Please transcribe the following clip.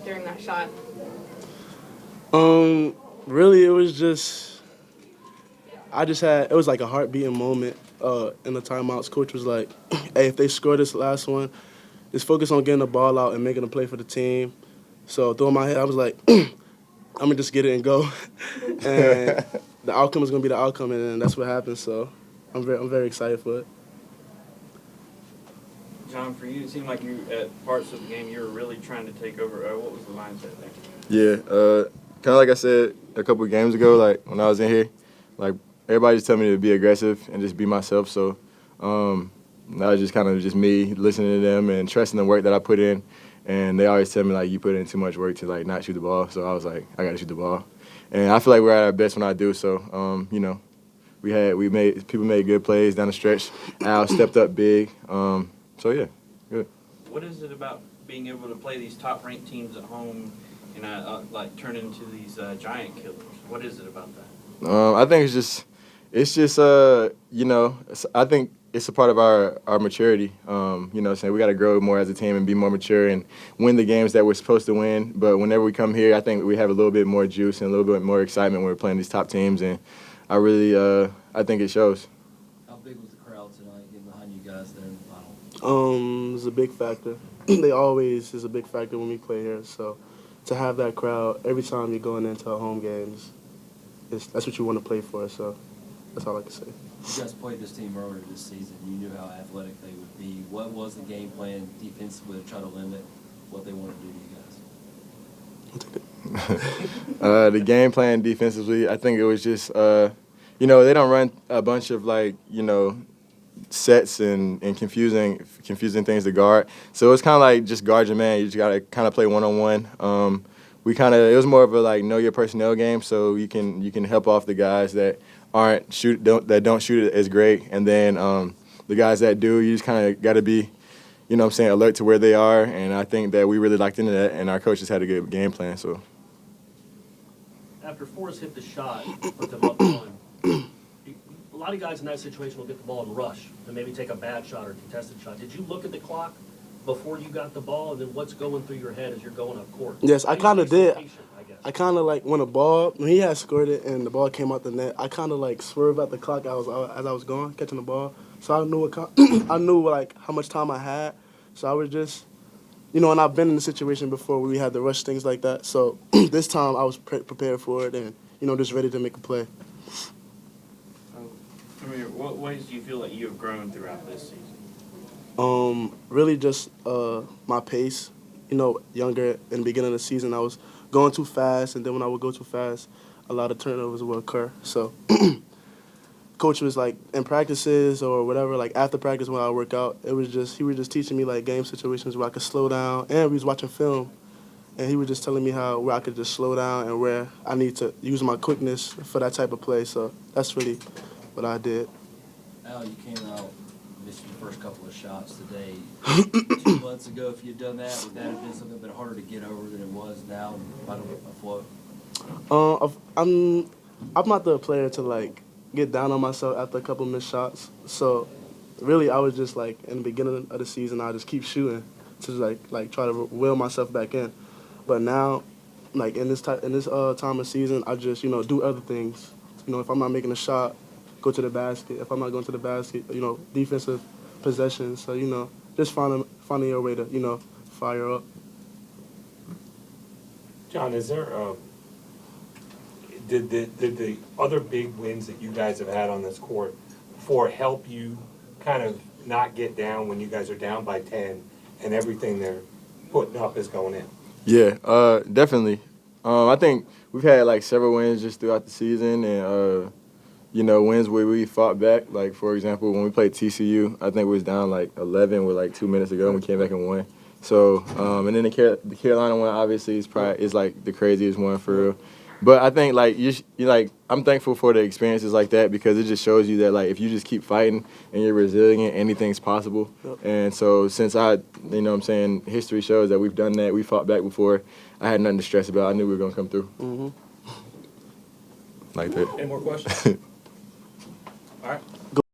during that shot? Really, it was just it was like a heart-beating moment in the timeouts. Coach was like, hey, if they score this last one, just focus on getting the ball out and making a play for the team. So through my head, I was like, I'm going to just get it and go. And the outcome is going to be the outcome, and that's what happened. So I'm very excited for it. John, for you, it seemed like you, at parts of the game, you were really trying to take over. What was the mindset there? Yeah, kind of like I said a couple of games ago, like when I was in here, like everybody just told me to be aggressive and just be myself. So that was just kind of just me listening to them and trusting the work that I put in. And they always tell me, like, you put in too much work to, like, not shoot the ball. So I was like, I got to shoot the ball. And I feel like we're at our best when I do. So, you know, people made good plays down the stretch. Al stepped up big. So, yeah, good. What is it about being able to play these top-ranked teams at home and, like, turn into these giant killers? What is it about that? I think it's just you know, I think it's a part of our maturity. You know, saying we got to grow more as a team and be more mature and win the games that we're supposed to win. But whenever we come here, I think we have a little bit more juice and a little bit more excitement when we're playing these top teams. And I really, I think it shows. How big was the crowd tonight getting behind you guys there in the final? It's a big factor. They always is a big factor when we play here. So to have that crowd every time you're going into home games, that's what you want to play for. So that's all I can say. You guys played this team earlier this season. You knew how athletic they would be. What was the game plan defensively to try to limit what they wanted to do to you guys? The game plan defensively, I think it was just, you know, they don't run a bunch of, like, you know, sets and confusing things to guard. So it was kind of like just guard your man. You just got to kind of play one-on-one. It was more of a, like, know your personnel game, so you can help off the guys that don't shoot it as great, and then the guys that do, you just kind of got to be, you know what I'm saying, alert to where they are, and I think that we really locked into that, and our coaches had a good game plan. So after Forrest hit the shot, put them up one, a lot of guys in that situation will get the ball and rush and maybe take a bad shot or contested shot. Did you look at the clock before you got the ball, and then what's going through your head as you're going up court? Yes, I kind of did. I kind of like when he had scored it and the ball came out the net, I kind of like swerved out the clock as I was going catching the ball, so I knew like how much time I had, so I was just, you know, and I've been in a situation before where we had to rush things like that, so this time I was prepared for it and, you know, just ready to make a play. Amir, what ways do you feel like you have grown throughout this season? Really just my pace. You know, younger in the beginning of the season, I was going too fast, and then when I would go too fast, a lot of turnovers would occur. So coach was like in practices or whatever, like after practice when I work out, he was just teaching me like game situations where I could slow down, and we was watching film, and he was just telling me where I could just slow down and where I need to use my quickness for that type of play. So that's really what I did. Al, you came out, missed your first couple of shots today. 2 months ago, if you'd done that, would that have been something a bit harder to get over than it was now and afloat? I'm not the player to like get down on myself after a couple missed shots. So really, I was just like in the beginning of the season, I just keep shooting to like try to will myself back in. But now, like in this time of season, I just, you know, do other things. You know, if I'm not making a shot, go to the basket. If I'm not going to the basket, you know, defensive possessions. So, you know, just finding your way to, you know, fire up. John, is there did the other big wins that you guys have had on this court before help you kind of not get down when you guys are down by 10 and everything they're putting up is going in? Yeah, definitely. I think we've had like several wins just throughout the season, and you know, wins where we fought back. Like, for example, when we played TCU, I think we was down like 11 with like 2 minutes to go, and we came back and won. So, and then the Carolina one obviously is like the craziest one for real. But I think like I'm thankful for the experiences like that, because it just shows you that like if you just keep fighting and you're resilient, anything's possible. Yep. And so since you know what I'm saying, history shows that we've done that, we fought back before, I had nothing to stress about. I knew we were gonna come through. Mm-hmm. Like that. Any more questions? All right.